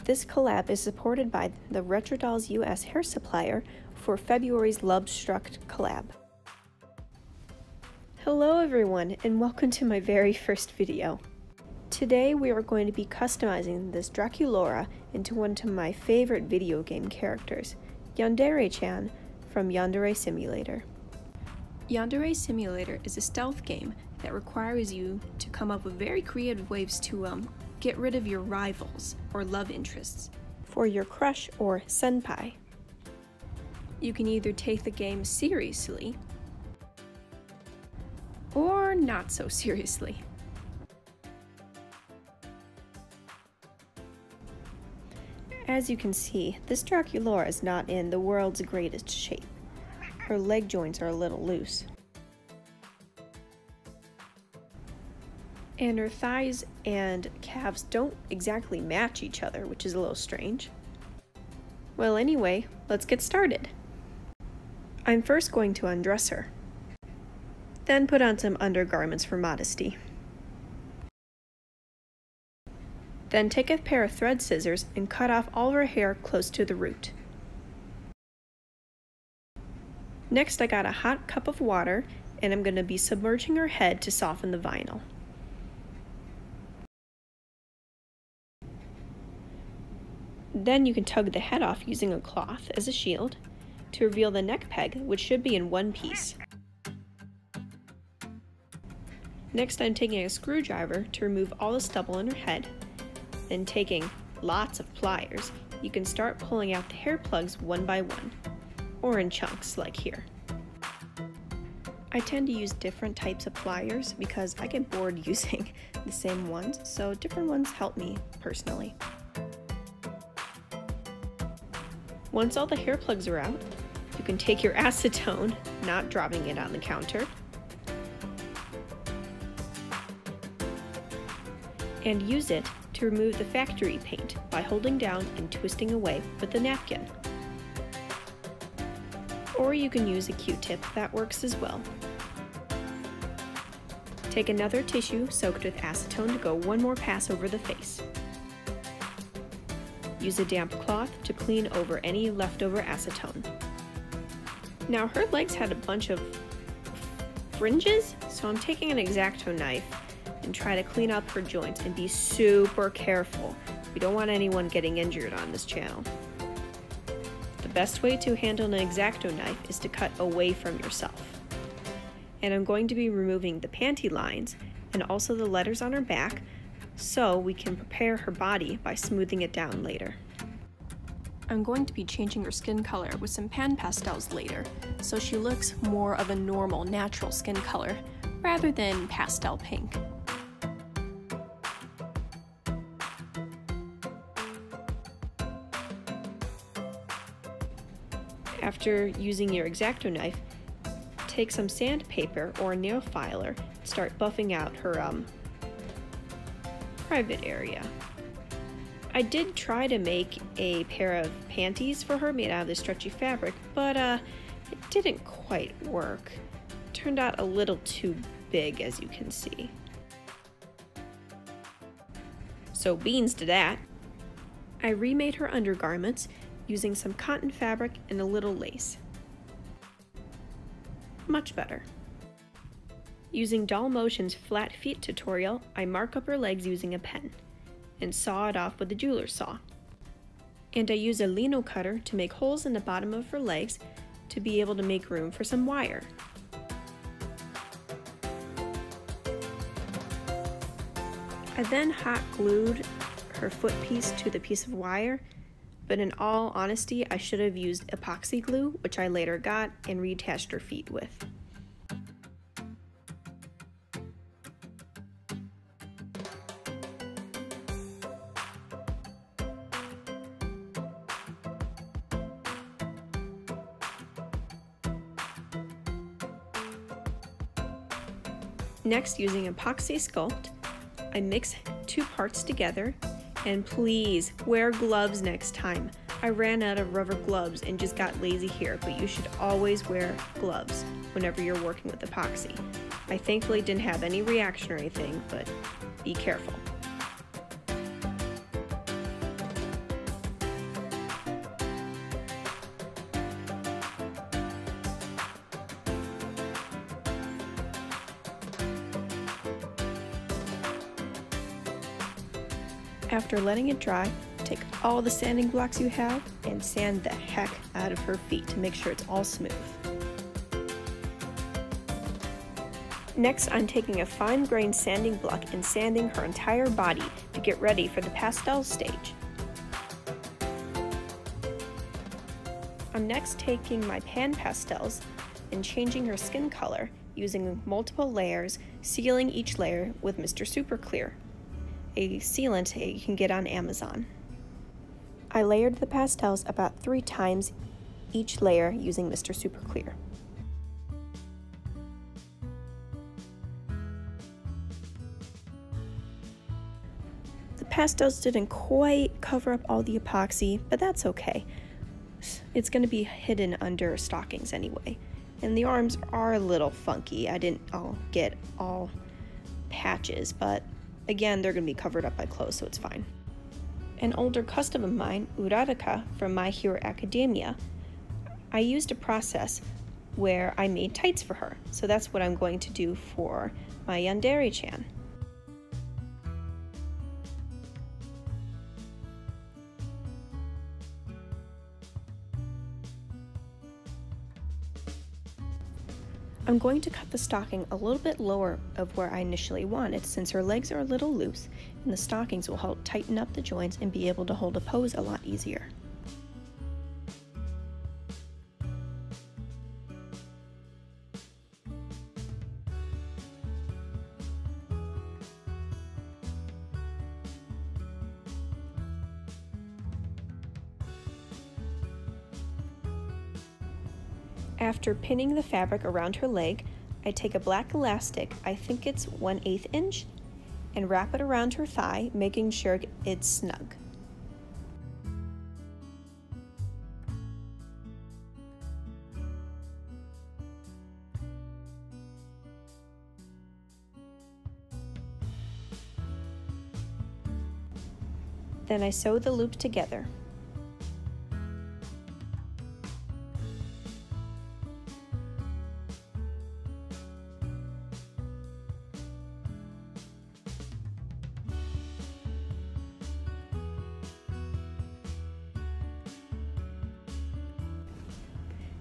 This collab is supported by the Retro Dolls US hair supplier for February's Love Struck collab. Hello everyone, and welcome to my very first video. Today we are going to be customizing this Draculaura into one of my favorite video game characters, Yandere-Chan from Yandere Simulator. Yandere Simulator is a stealth game that requires you to come up with very creative ways to get rid of your rivals or love interests for your crush or senpai. You can either take the game seriously or not so seriously. As you can see, this Draculaura is not in the world's greatest shape. Her leg joints are a little loose. And her thighs and calves don't exactly match each other, which is a little strange. Well, anyway, let's get started. I'm first going to undress her, then put on some undergarments for modesty. Then take a pair of thread scissors and cut off all of her hair close to the root. Next, I got a hot cup of water and I'm going to be submerging her head to soften the vinyl. Then you can tug the head off using a cloth as a shield to reveal the neck peg, which should be in one piece. Next, I'm taking a screwdriver to remove all the stubble in her head. Then taking lots of pliers, you can start pulling out the hair plugs one by one, or in chunks like here. I tend to use different types of pliers because I get bored using the same ones, so different ones help me personally. Once all the hair plugs are out, you can take your acetone, not dropping it on the counter, and use it to remove the factory paint by holding down and twisting away with a napkin. Or you can use a Q-tip, that works as well. Take another tissue soaked with acetone to go one more pass over the face. Use a damp cloth to clean over any leftover acetone. Now her legs had a bunch of fringes, so I'm taking an X-Acto knife and try to clean up her joints and be super careful. We don't want anyone getting injured on this channel. The best way to handle an X-Acto knife is to cut away from yourself. And I'm going to be removing the panty lines and also the letters on her back so we can prepare her body by smoothing it down later. I'm going to be changing her skin color with some pan pastels later, so she looks more of a normal, natural skin color rather than pastel pink. After using your X-Acto knife, take some sandpaper or a nail filer and start buffing out her private area. I did try to make a pair of panties for her made out of this stretchy fabric, but it didn't quite work. It turned out a little too big, as you can see. So beans to that. I remade her undergarments using some cotton fabric and a little lace. Much better. Using Doll Motion's flat feet tutorial, I mark up her legs using a pen and saw it off with a jeweler's saw. And I use a lino cutter to make holes in the bottom of her legs to be able to make room for some wire. I then hot glued her foot piece to the piece of wire, but in all honesty, I should have used epoxy glue, which I later got and reattached her feet with. Next, using epoxy sculpt, I mix 2 parts together, and please wear gloves next time. I ran out of rubber gloves and just got lazy here, but you should always wear gloves whenever you're working with epoxy. I thankfully didn't have any reaction or anything, but be careful. After letting it dry, take all the sanding blocks you have and sand the heck out of her feet to make sure it's all smooth. Next, I'm taking a fine-grained sanding block and sanding her entire body to get ready for the pastel stage. I'm next taking my pan pastels and changing her skin color using multiple layers, sealing each layer with Mr. Super Clear, a sealant that you can get on Amazon. I layered the pastels about 3 times each layer using Mr. Super Clear. The pastels didn't quite cover up all the epoxy, but that's okay. It's going to be hidden under stockings anyway. And the arms are a little funky. I didn't get all patches, but again, they're going to be covered up by clothes, so it's fine. An older custom of mine, Uraraka from My Hero Academia, I used a process where I made tights for her. So that's what I'm going to do for my Yandere-Chan. I'm going to cut the stocking a little bit lower of where I initially wanted, since her legs are a little loose, and the stockings will help tighten up the joints and be able to hold a pose a lot easier. After pinning the fabric around her leg, I take a black elastic, I think it's 1/8 inch, and wrap it around her thigh, making sure it's snug. Then I sew the loop together.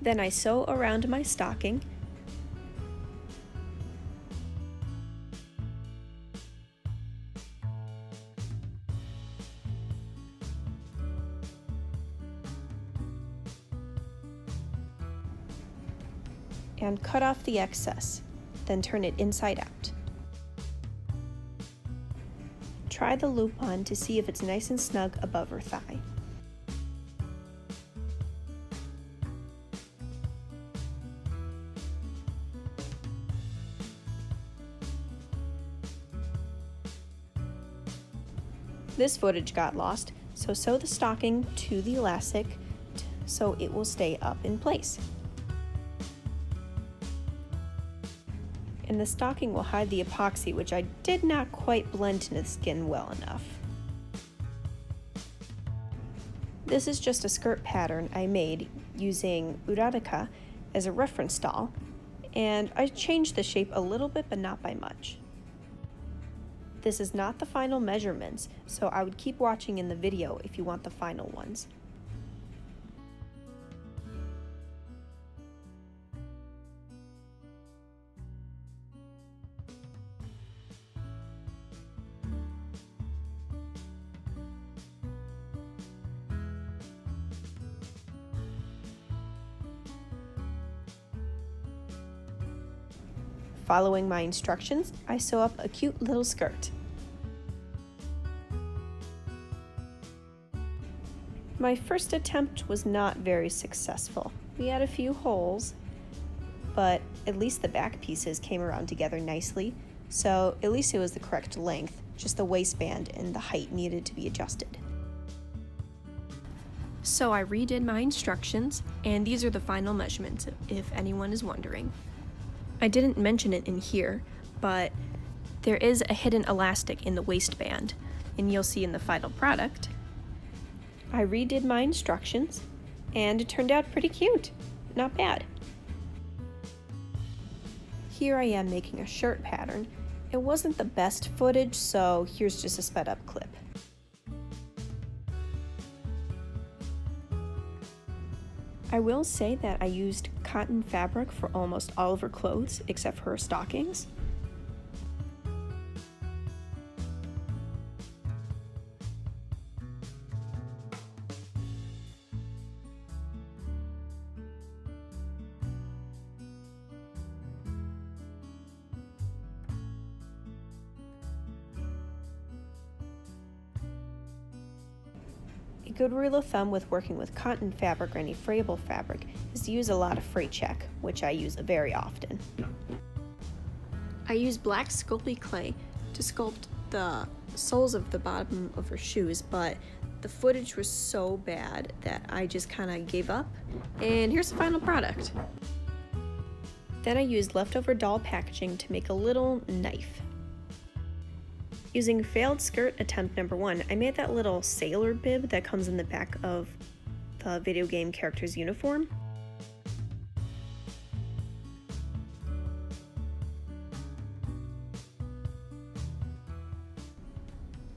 Then I sew around my stocking. And cut off the excess, then turn it inside out. Try the loop on to see if it's nice and snug above her thigh. This footage got lost, so sew the stocking to the elastic so it will stay up in place. And the stocking will hide the epoxy, which I did not quite blend into the skin well enough. This is just a skirt pattern I made using Uraraka as a reference doll, and I changed the shape a little bit, but not by much. This is not the final measurements, so I would keep watching in the video if you want the final ones. Following my instructions, I sew up a cute little skirt. My first attempt was not very successful. We had a few holes, but at least the back pieces came around together nicely, so at least it was the correct length, just the waistband and the height needed to be adjusted. So I redid my instructions, and these are the final measurements, if anyone is wondering. I didn't mention it in here, but there is a hidden elastic in the waistband, and you'll see in the final product. I redid my instructions, and it turned out pretty cute. Not bad. Here I am making a shirt pattern. It wasn't the best footage, so here's just a sped up clip. I will say that I used cotton fabric for almost all of her clothes except for her stockings. A good rule of thumb with working with cotton fabric or any frayable fabric is to use a lot of fray check, which I use very often. I use black Sculpy clay to sculpt the soles of the bottom of her shoes, but the footage was so bad that I just kind of gave up, and here's the final product. Then I used leftover doll packaging to make a little knife. Using failed skirt attempt number 1, I made that little sailor bib that comes in the back of the video game character's uniform.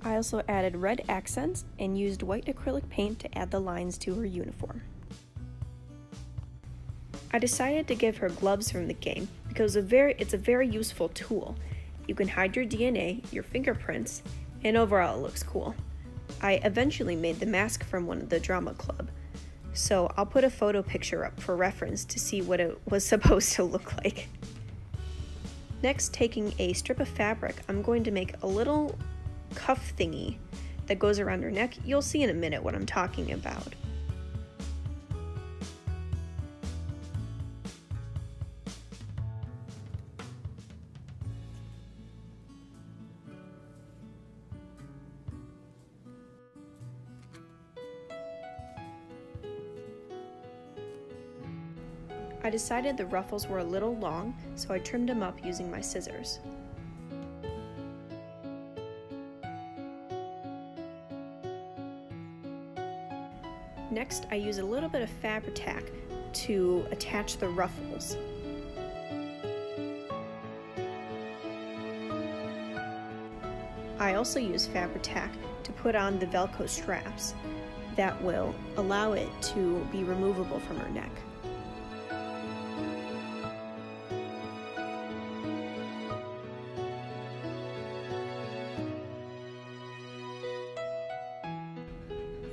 I also added red accents and used white acrylic paint to add the lines to her uniform. I decided to give her gloves from the game because it's a very useful tool. You can hide your DNA, your fingerprints, and overall it looks cool. I eventually made the mask from one of the drama club, so I'll put a photo picture up for reference to see what it was supposed to look like. Next, taking a strip of fabric, I'm going to make a little cuff thingy that goes around her neck. You'll see in a minute what I'm talking about. I decided the ruffles were a little long, so I trimmed them up using my scissors. Next, I use a little bit of Fabritack to attach the ruffles. I also use Fabritack to put on the Velcro straps that will allow it to be removable from her neck.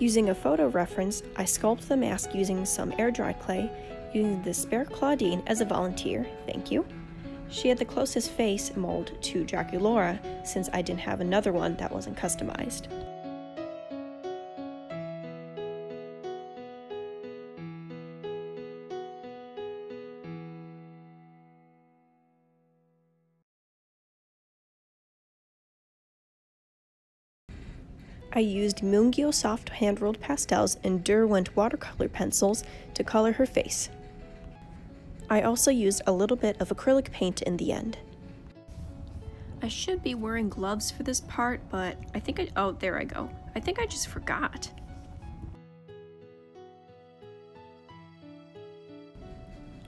Using a photo reference, I sculpted the mask using some air-dry clay, using the spare Claudine as a volunteer, thank you. She had the closest face mold to Draculaura since I didn't have another one that wasn't customized. I used Mungyo soft hand-rolled pastels and Derwent watercolor pencils to color her face. I also used a little bit of acrylic paint in the end. I should be wearing gloves for this part, but oh, there I go. I think I just forgot.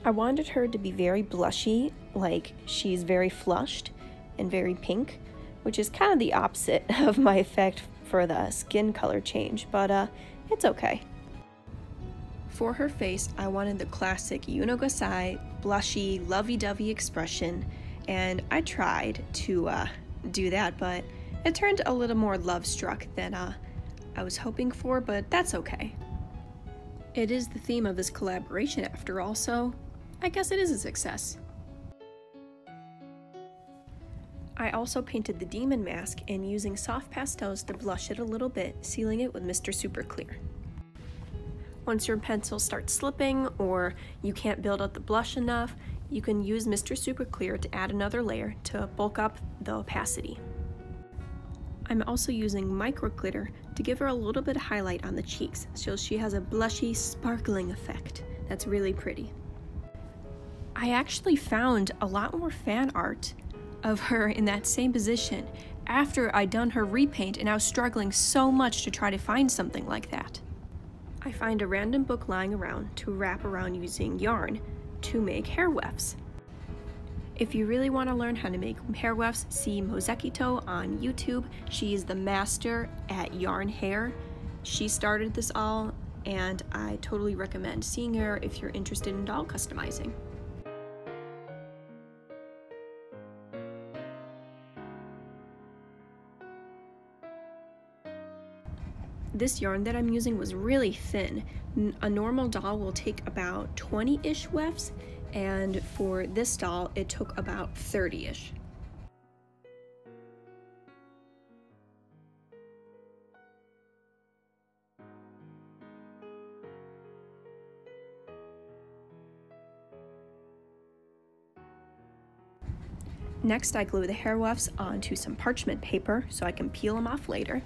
I wanted her to be very blushy, like she's very flushed and very pink, which is kind of the opposite of my effect for the skin color change, but it's okay. For her face, I wanted the classic Yunogasai, blushy, lovey-dovey expression, and I tried to do that, but it turned a little more love-struck than I was hoping for, but that's okay. It is the theme of this collaboration after all, so I guess it is a success. I also painted the demon mask and using soft pastels to blush it a little bit, sealing it with Mr. Super Clear. Once your pencil starts slipping or you can't build up the blush enough, you can use Mr. Super Clear to add another layer to bulk up the opacity. I'm also using micro glitter to give her a little bit of highlight on the cheeks, so she has a blushy, sparkling effect that's really pretty. I actually found a lot more fan art of her in that same position after I'd done her repaint, and I was struggling so much to try to find something like that. I find a random book lying around to wrap around using yarn to make hair wefts. If you really want to learn how to make hair wefts, see Mozekito on YouTube. She is the master at yarn hair. She started this all, and I totally recommend seeing her if you're interested in doll customizing. This yarn that I'm using was really thin. A normal doll will take about 20-ish wefts, and for this doll it took about 30-ish. Next, I glue the hair wefts onto some parchment paper so I can peel them off later.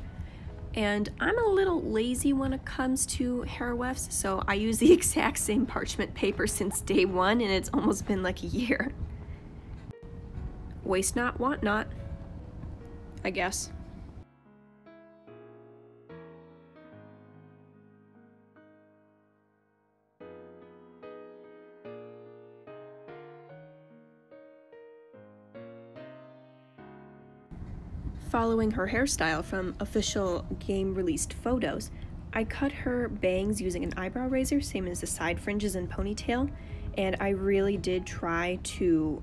And I'm a little lazy when it comes to hair wefts, so I use the exact same parchment paper since day one, and it's almost been like a year. Waste not, want not, I guess. Following her hairstyle from official game released photos, I cut her bangs using an eyebrow razor, same as the side fringes and ponytail, and I really did try to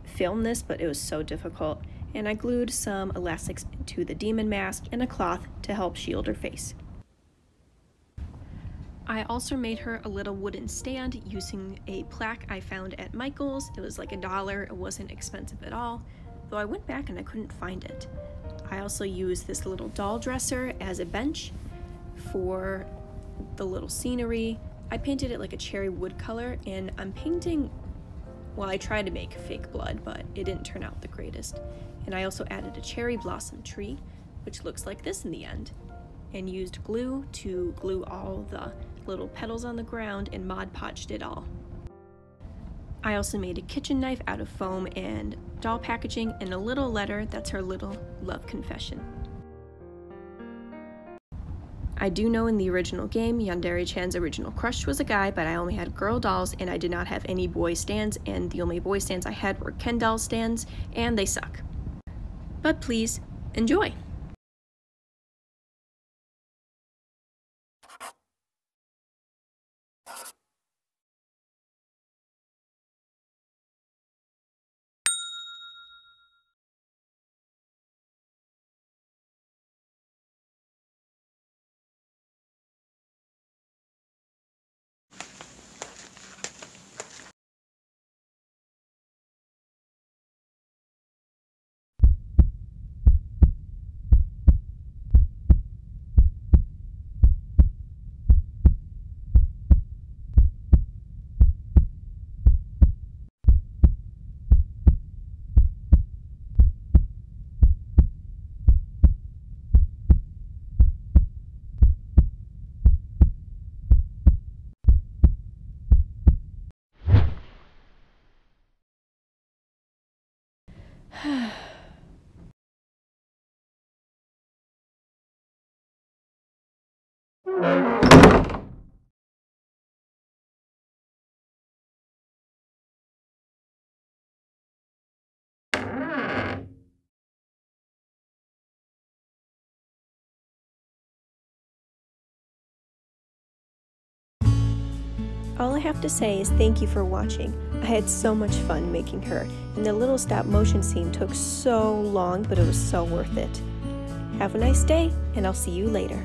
film this, but it was so difficult, and I glued some elastics to the demon mask and a cloth to help shield her face. I also made her a little wooden stand using a plaque I found at Michael's. It was like $1, it wasn't expensive at all, though I went back and I couldn't find it. I also used this little doll dresser as a bench for the little scenery. I painted it like a cherry wood color, and I'm painting, well, I tried to make fake blood, but it didn't turn out the greatest. And I also added a cherry blossom tree, which looks like this in the end, and used glue to glue all the little petals on the ground and Mod Podged it all. I also made a kitchen knife out of foam and doll packaging, and a little letter that's her little love confession. I do know in the original game, Yandere-Chan's original crush was a guy, but I only had girl dolls and I did not have any boy stands, and the only boy stands I had were Ken doll stands, and they suck. But please, enjoy! All I have to say is thank you for watching. I had so much fun making her, and the little stop motion scene took so long, but it was so worth it. Have a nice day, and I'll see you later.